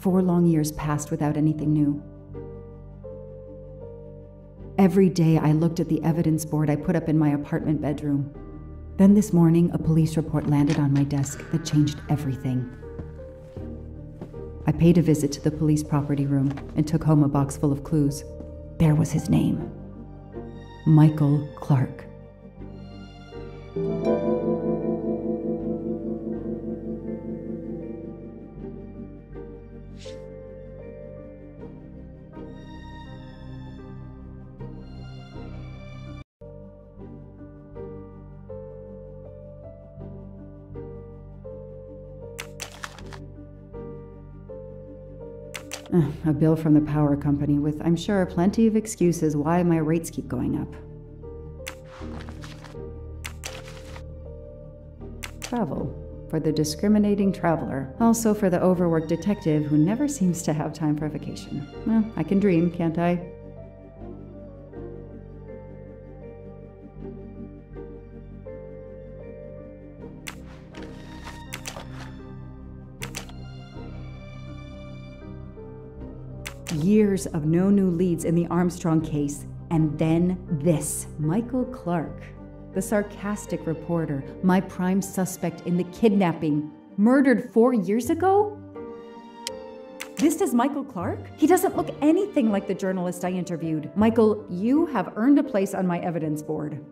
4 long years passed without anything new. Every day I looked at the evidence board I put up in my apartment bedroom. Then this morning, a police report landed on my desk that changed everything. I paid a visit to the police property room and took home a box full of clues. There was his name. Michael Clark. A bill from the power company with, I'm sure, plenty of excuses why my rates keep going up. Travel. For the discriminating traveler. Also for the overworked detective who never seems to have time for a vacation. Well, I can dream, can't I? Years of no new leads in the Armstrong case, and then this. Michael Clark, the sarcastic reporter, my prime suspect in the kidnapping, murdered 4 years ago? This is Michael Clark? He doesn't look anything like the journalist I interviewed. Michael, you have earned a place on my evidence board.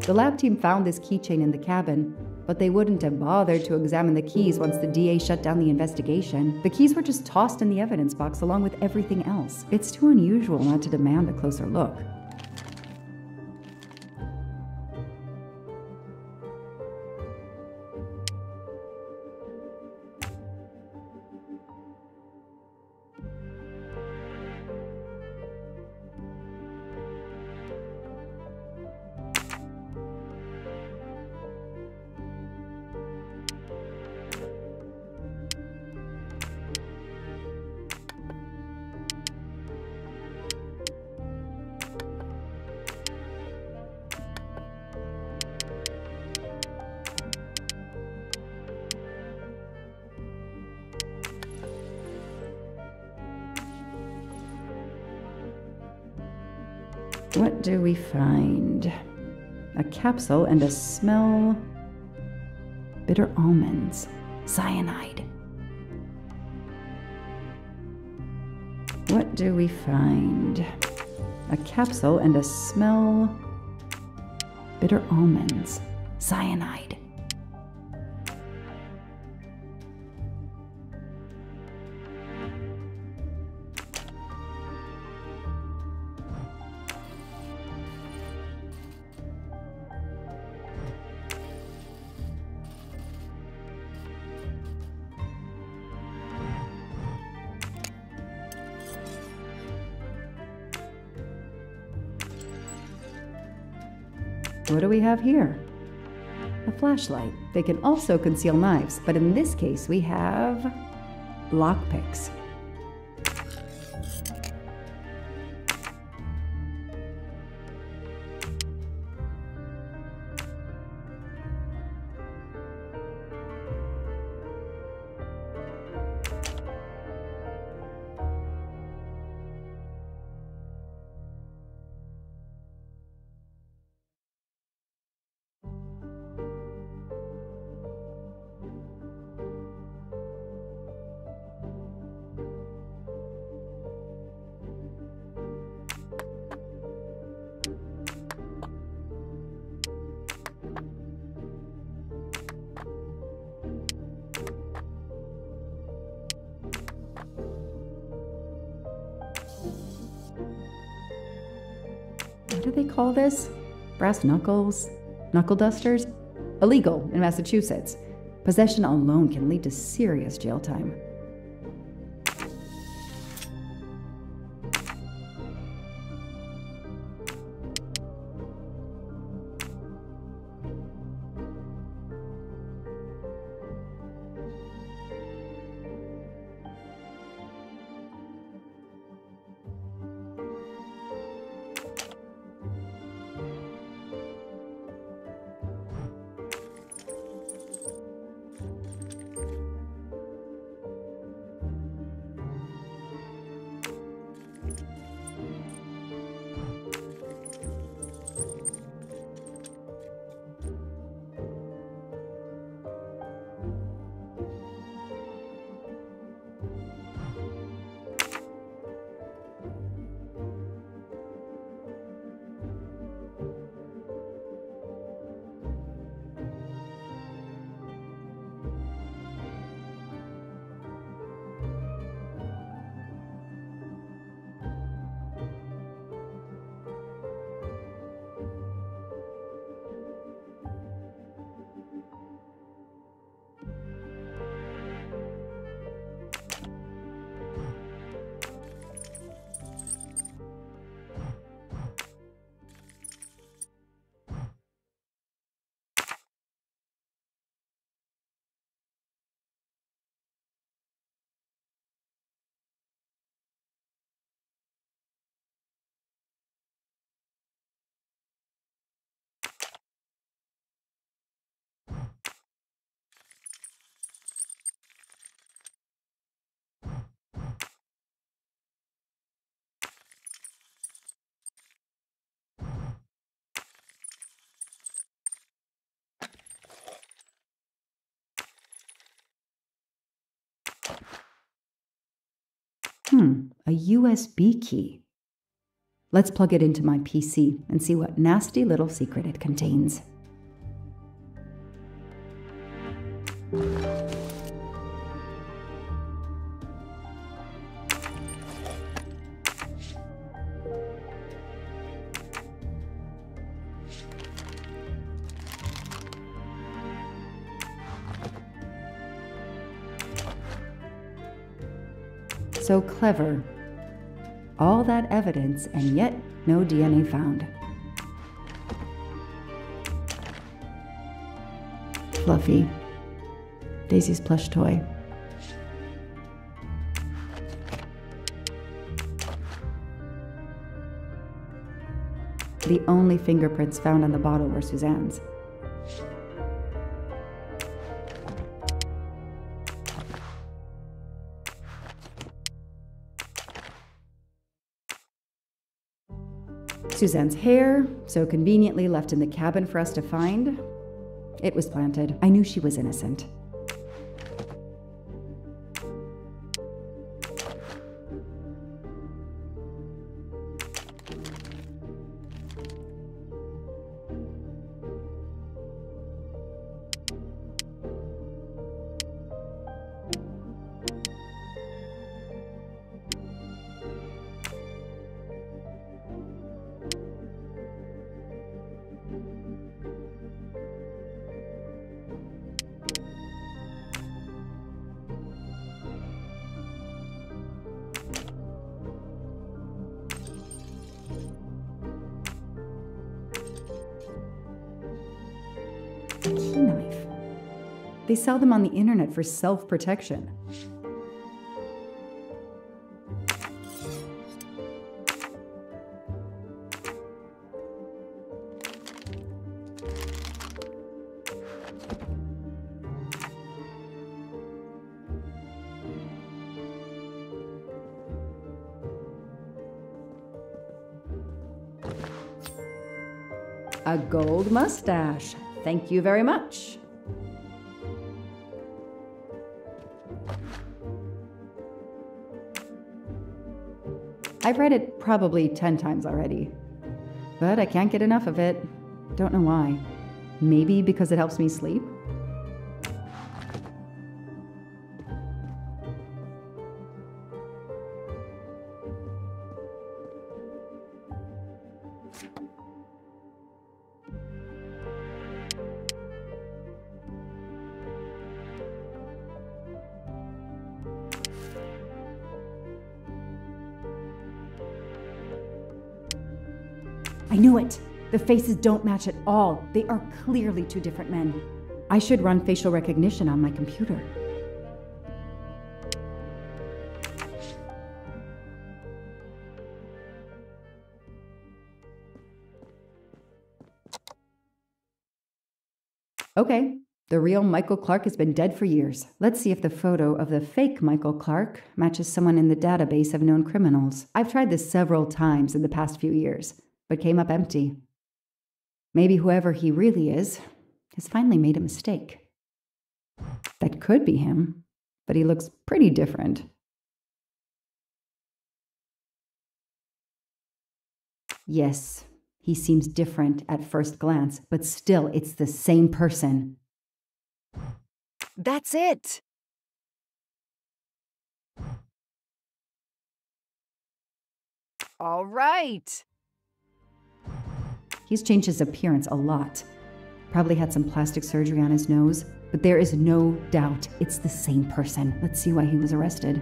The lab team found this keychain in the cabin, but they wouldn't have bothered to examine the keys once the DA shut down the investigation. The keys were just tossed in the evidence box along with everything else. It's too unusual not to demand a closer look. What do we find? A capsule and a smell. Bitter almonds. Cyanide. What do we find? A capsule and a smell. Bitter almonds. Cyanide. What do we have here? A flashlight. They can also conceal knives, but in this case we have lockpicks. What do they call this? Brass knuckles? Knuckle dusters? Illegal in Massachusetts. Possession alone can lead to serious jail time. A USB key. Let's plug it into my PC and see what nasty little secret it contains. So clever. All that evidence, and yet no DNA found. Fluffy. Daisy's plush toy. The only fingerprints found on the bottle were Suzanne's. Suzanne's hair, so conveniently left in the cabin for us to find. It was planted. I knew she was innocent. A key knife. They sell them on the internet for self-protection. A gold mustache. Thank you very much. I've read it probably 10 times already, but I can't get enough of it. Don't know why. Maybe because it helps me sleep? I knew it! The faces don't match at all. They are clearly two different men. I should run facial recognition on my computer. Okay, the real Michael Clark has been dead for years. Let's see if the photo of the fake Michael Clark matches someone in the database of known criminals. I've tried this several times in the past few years, but came up empty. Maybe whoever he really is has finally made a mistake. That could be him, but he looks pretty different. Yes, he seems different at first glance, but still it's the same person. That's it! All right! He's changed his appearance a lot. Probably had some plastic surgery on his nose, but there is no doubt it's the same person. Let's see why he was arrested.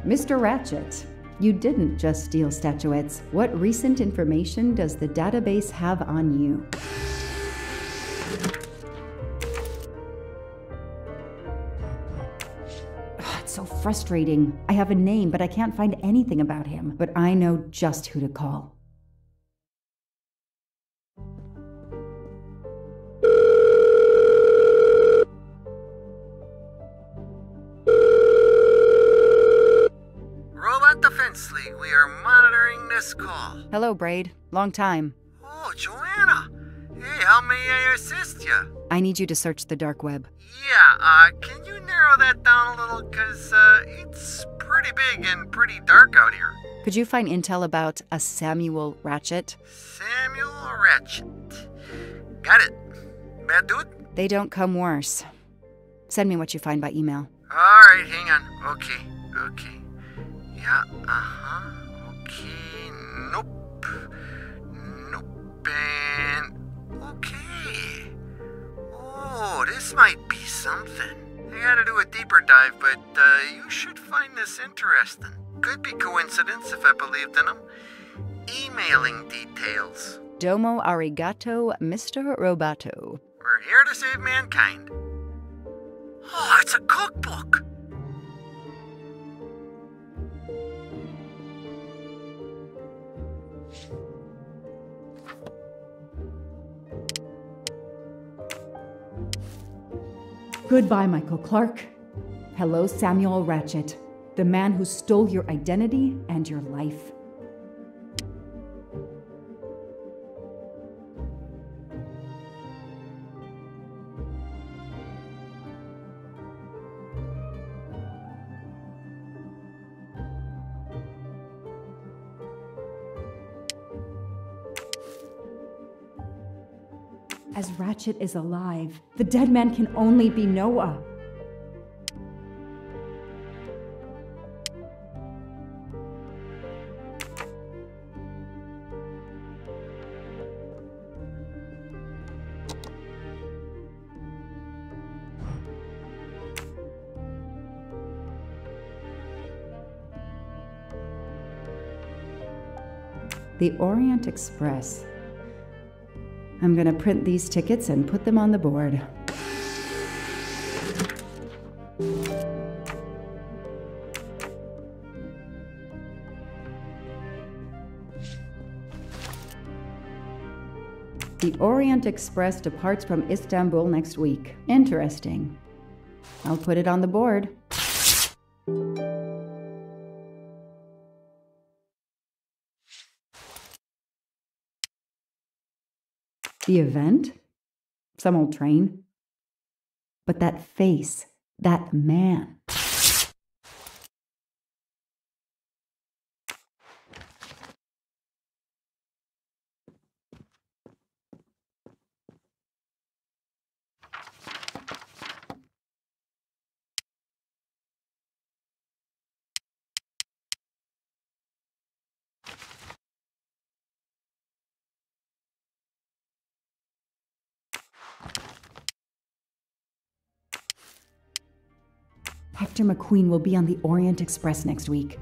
Mr. Ratchet, you didn't just steal statuettes. What recent information does the database have on you? It's so frustrating. I have a name, but I can't find anything about him. But I know just who to call. Robot Defense League, we are monitoring this call. Hello, Braid. Long time. Oh, Joanna. Hey, how may I assist you? I need you to search the dark web. Yeah, can you narrow that down a little? Cause, it's pretty big and pretty dark out here. Could you find intel about a Samuel Ratchet? Samuel Ratchet. Got it. Bad dude? They don't come worse. Send me what you find by email. Alright, hang on. Okay. Yeah, okay. Nope. And... okay. Oh, this might be something. I gotta do a deeper dive, but you should find this interesting. Could be coincidence if I believed in them. Emailing details. Domo arigato, Mr. Roboto. We're here to save mankind. Oh, it's a cookbook. Goodbye, Michael Clark. Hello, Samuel Ratchet, the man who stole your identity and your life. As Ratchet is alive, the dead man can only be Noah. The Orient Express. I'm gonna print these tickets and put them on the board. The Orient Express departs from Istanbul next week. Interesting. I'll put it on the board. The event? Some old train. But that face, that man. Hector McQueen will be on the Orient Express next week.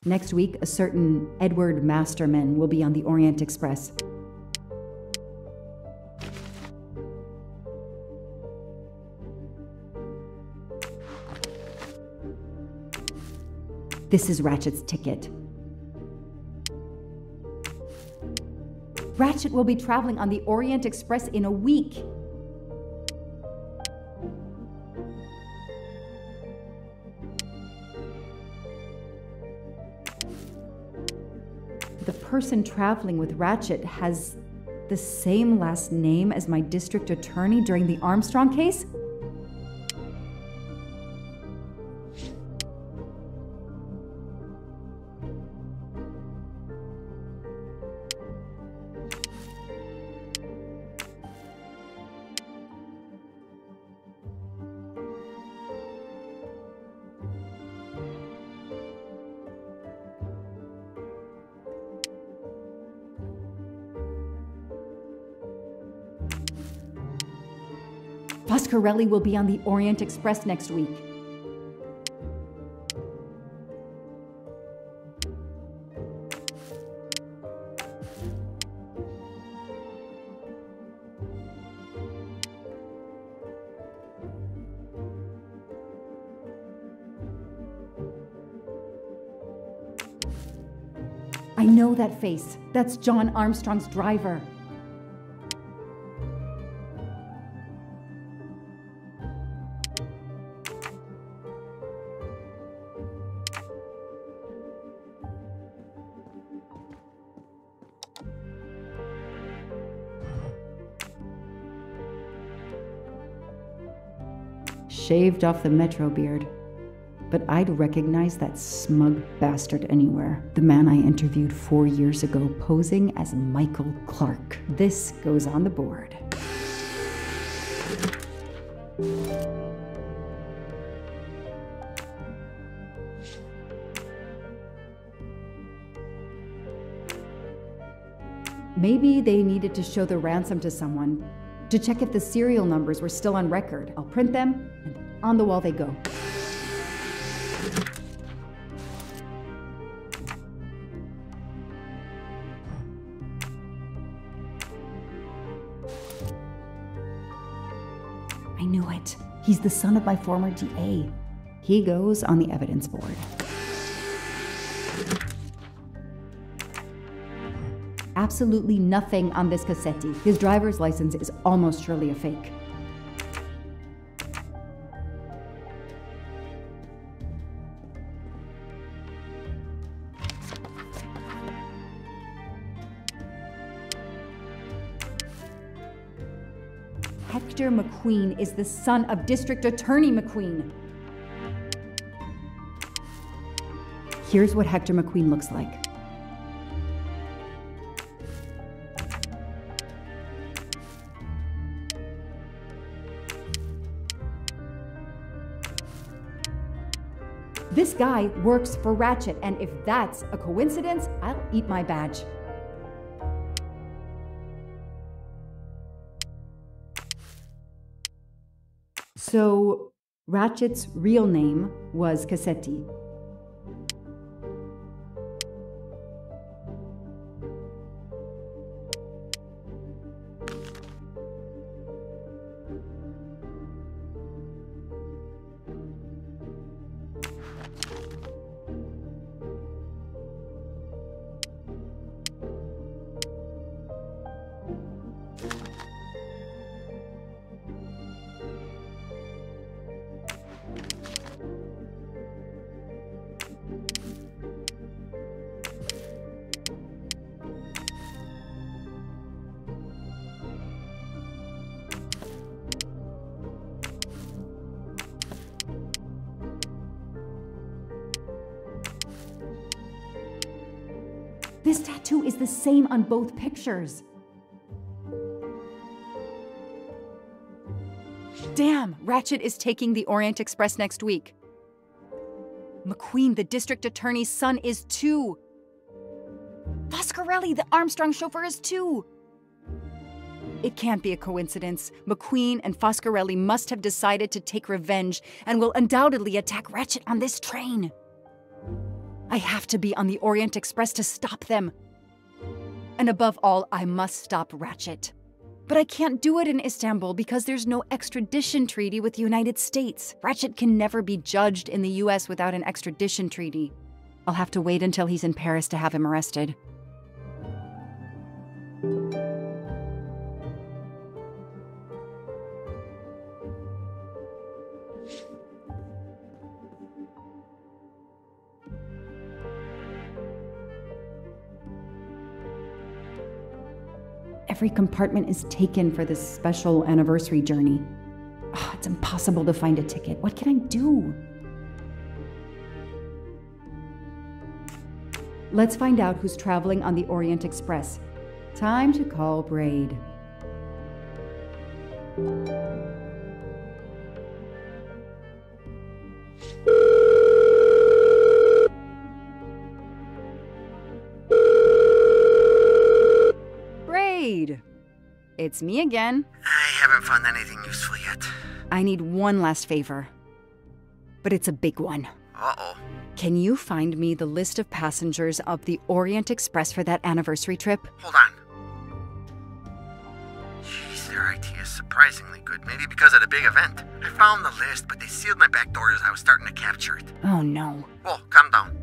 Next week, a certain Edward Masterman will be on the Orient Express. This is Ratchet's ticket. Ratchet will be traveling on the Orient Express in a week. The person traveling with Ratchet has the same last name as my district attorney during the Armstrong case? Foscarelli will be on the Orient Express next week. I know that face. That's John Armstrong's driver. shaved off the metro beard. But I'd recognize that smug bastard anywhere. The man I interviewed 4 years ago posing as Michael Clark. This goes on the board. Maybe they needed to show the ransom to someone, to check if the serial numbers were still on record. I'll print them, and on the wall they go. I knew it. He's the son of my former DA. He goes on the evidence board. Absolutely nothing on this Cassetti. His driver's license is almost surely a fake. Hector McQueen is the son of District Attorney McQueen. Here's what Hector McQueen looks like. This guy works for Ratchet, and if that's a coincidence, I'll eat my badge. So, Ratchet's real name was Cassetti. This tattoo is the same on both pictures. Damn, Ratchet is taking the Orient Express next week. McQueen, the district attorney's son, is too. Foscarelli, the Armstrong chauffeur, is too. It can't be a coincidence. McQueen and Foscarelli must have decided to take revenge and will undoubtedly attack Ratchet on this train. I have to be on the Orient Express to stop them. And above all, I must stop Ratchet. But I can't do it in Istanbul because there's no extradition treaty with the United States. Ratchet can never be judged in the US without an extradition treaty. I'll have to wait until he's in Paris to have him arrested. Every compartment is taken for this special anniversary journey. Oh, it's impossible to find a ticket. What can I do? Let's find out who's traveling on the Orient Express. Time to call Braid. It's me again. I haven't found anything useful yet. I need one last favor. But it's a big one. Uh-oh. Can you find me the list of passengers of the Orient Express for that anniversary trip? Hold on. Jeez, their IT is surprisingly good. Maybe because of the big event. I found the list, but they sealed my back door as I was starting to capture it. Oh no. Whoa, calm down.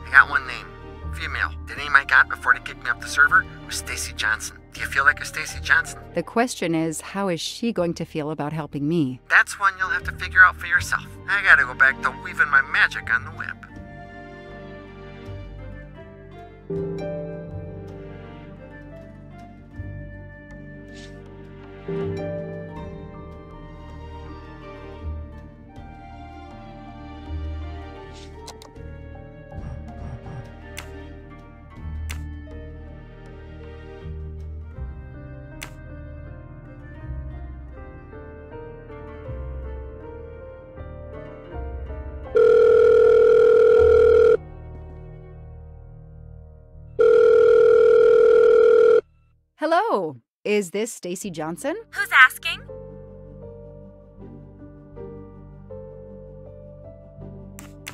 I got one name. Female. The name I got before they kicked me off the server was Stacy Johnson. Do you feel like a Stacy Johnson? The question is, how is she going to feel about helping me? That's one you'll have to figure out for yourself. I gotta go back to weaving my magic on the web. Hello. Is this Stacy Johnson? Who's asking?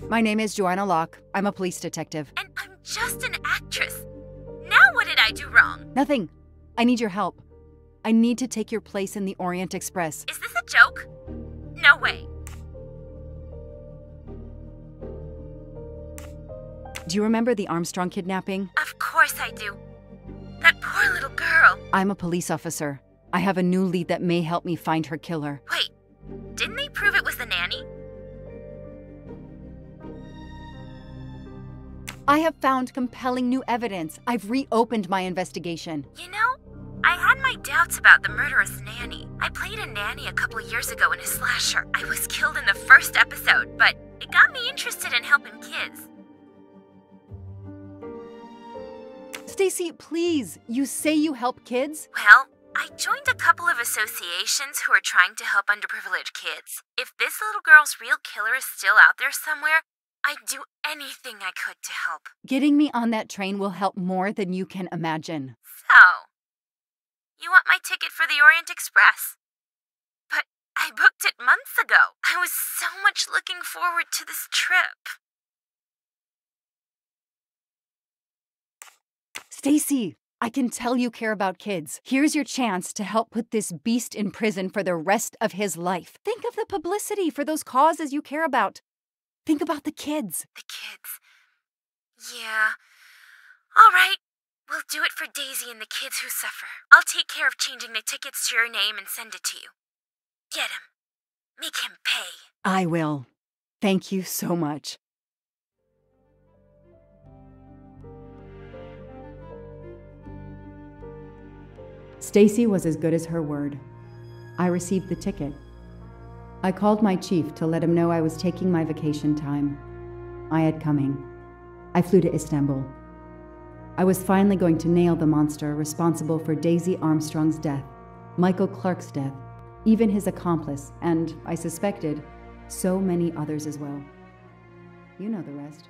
My name is Joanna Locke. I'm a police detective. And I'm just an actress. Now what did I do wrong? Nothing. I need your help. I need to take your place in the Orient Express. Is this a joke? No way. Do you remember the Armstrong kidnapping? Of course I do. That poor little girl. I'm a police officer. I have a new lead that may help me find her killer. Wait, didn't they prove it was the nanny? I have found compelling new evidence. I've reopened my investigation. You know, I had my doubts about the murderous nanny. I played a nanny a couple years ago in a slasher. I was killed in the first episode, but it got me interested in helping kids. Stacy, please. You say you help kids? Well, I joined a couple of associations who are trying to help underprivileged kids. If this little girl's real killer is still out there somewhere, I'd do anything I could to help. Getting me on that train will help more than you can imagine. So, you want my ticket for the Orient Express? But I booked it months ago. I was so much looking forward to this trip. Stacy, I can tell you care about kids. Here's your chance to help put this beast in prison for the rest of his life. Think of the publicity for those causes you care about. Think about the kids. The kids. Yeah. All right. We'll do it for Daisy and the kids who suffer. I'll take care of changing the tickets to your name and send it to you. Get him. Make him pay. I will. Thank you so much. Stacy was as good as her word. I received the ticket. I called my chief to let him know I was taking my vacation time. I had coming. I flew to Istanbul. I was finally going to nail the monster responsible for Daisy Armstrong's death, Michael Clark's death, even his accomplice, and, I suspected, so many others as well. You know the rest.